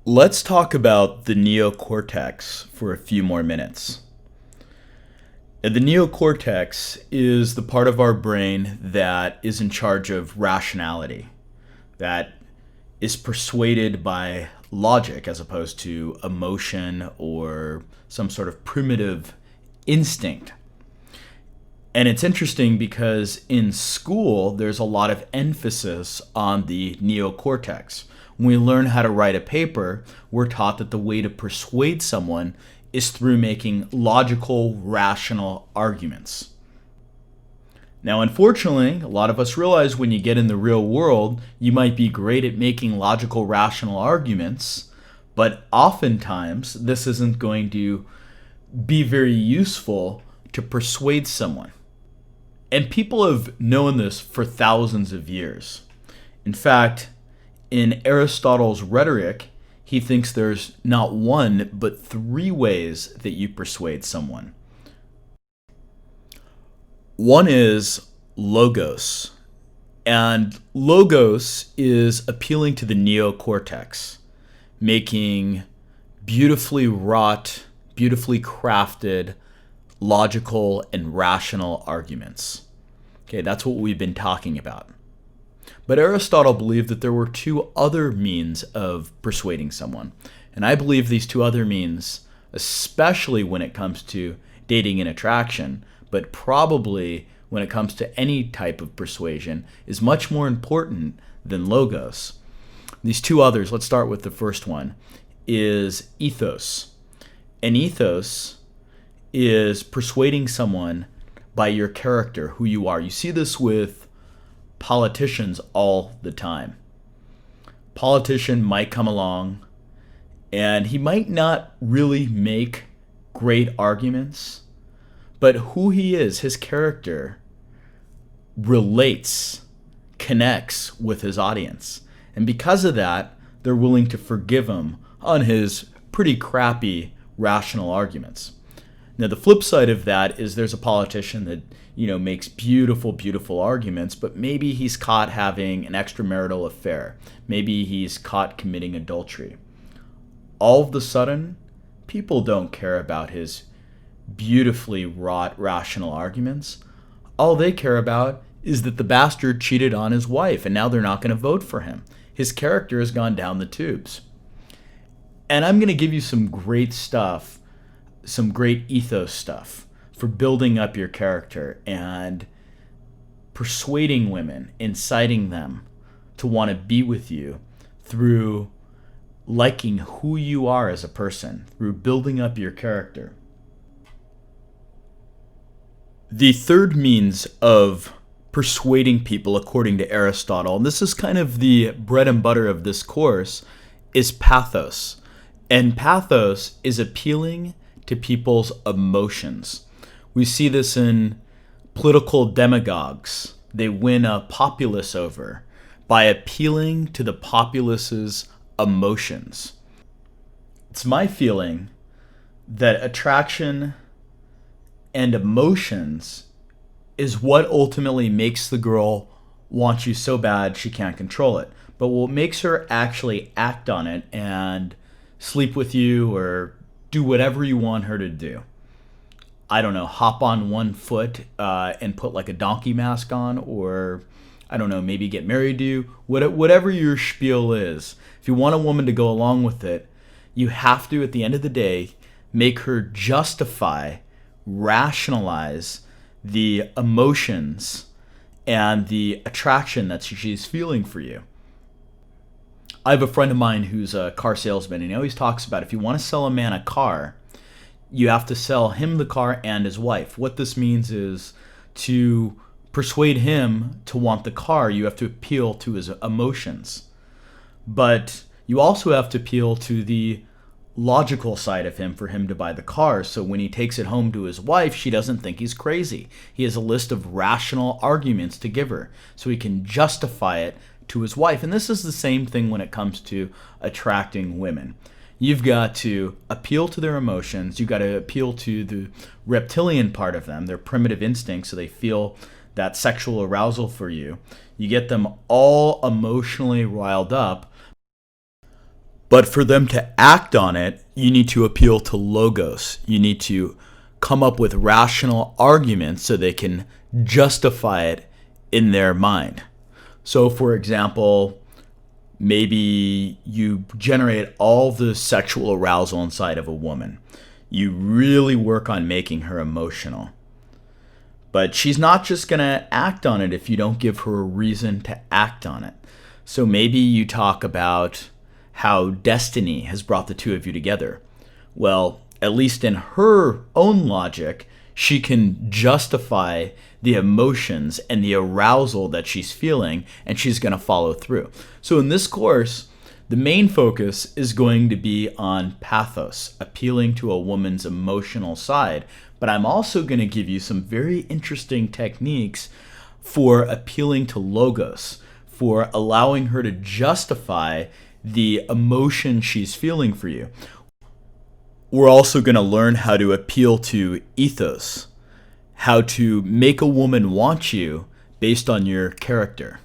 Let's talk about the neocortex for a few more minutes. The neocortex is the part of our brain that is in charge of rationality, that is persuaded by logic as opposed to emotion or some sort of primitive instinct. And it's interesting because in school, there's a lot of emphasis on the neocortex. When we learn how to write a paper, we're taught that the way to persuade someone is through making logical, rational arguments. Now, unfortunately, a lot of us realize when you get in the real world, you might be great at making logical, rational arguments, but oftentimes this isn't going to be very useful to persuade someone. And people have known this for thousands of years. In fact, in Aristotle's Rhetoric, he thinks there's not one, but three ways that you persuade someone. One is logos. And logos is appealing to the neocortex, making beautifully wrought, beautifully crafted, logical and rational arguments. Okay, that's what we've been talking about. But Aristotle believed that there were two other means of persuading someone. And I believe these two other means, especially when it comes to dating and attraction, but probably when it comes to any type of persuasion, is much more important than logos. These two others, let's start with the first one, is ethos. And ethos is persuading someone by your character, who you are. You see this with politicians all the time. Politician might come along and he might not really make great arguments, but who he is, his character, relates, connects with his audience. And because of that, they're willing to forgive him on his pretty crappy rational arguments. Now, the flip side of that is there's a politician that, makes beautiful, beautiful arguments, but maybe he's caught having an extramarital affair. Maybe he's caught committing adultery. All of a sudden, people don't care about his beautifully wrought, rational arguments. All they care about is that the bastard cheated on his wife, and now they're not going to vote for him. His character has gone down the tubes. And I'm going to give you some great stuff, some great ethos stuff for building up your character and persuading women, inciting them to want to be with you through liking who you are as a person, through building up your character. The third means of persuading people, according to Aristotle, and this is kind of the bread and butter of this course, is pathos. And pathos is appealing to people's emotions. We see this in political demagogues. They win a populace over by appealing to the populace's emotions. It's my feeling that attraction and emotions is what ultimately makes the girl want you so bad she can't control it. But what makes her actually act on it and sleep with you or do whatever you want her to do. I don't know, hop on one foot and put like a donkey mask on, or I don't know, maybe get married to you. Whatever your spiel is, if you want a woman to go along with it, you have to, at the end of the day, make her justify, rationalize the emotions and the attraction that she's feeling for you. I have a friend of mine who's a car salesman, and he always talks about if you want to sell a man a car, you have to sell him the car and his wife. What this means is to persuade him to want the car, you have to appeal to his emotions. But you also have to appeal to the logical side of him for him to buy the car. So when he takes it home to his wife, she doesn't think he's crazy. He has a list of rational arguments to give her so he can justify it to his wife. And this is the same thing when it comes to attracting women. You've got to appeal to their emotions. You've got to appeal to the reptilian part of them, their primitive instincts, so they feel that sexual arousal for you. You get them all emotionally riled up. But for them to act on it, you need to appeal to logos. You need to come up with rational arguments so they can justify it in their mind. So, for example, maybe you generate all the sexual arousal inside of a woman. You really work on making her emotional. But she's not just going to act on it if you don't give her a reason to act on it. So maybe you talk about how destiny has brought the two of you together. Well, at least in her own logic, she can justify the emotions and the arousal that she's feeling, and she's going to follow through. So in this course, the main focus is going to be on pathos, appealing to a woman's emotional side, but I'm also going to give you some very interesting techniques for appealing to logos, for allowing her to justify the emotion she's feeling for you. We're also going to learn how to appeal to ethos, how to make a woman want you based on your character.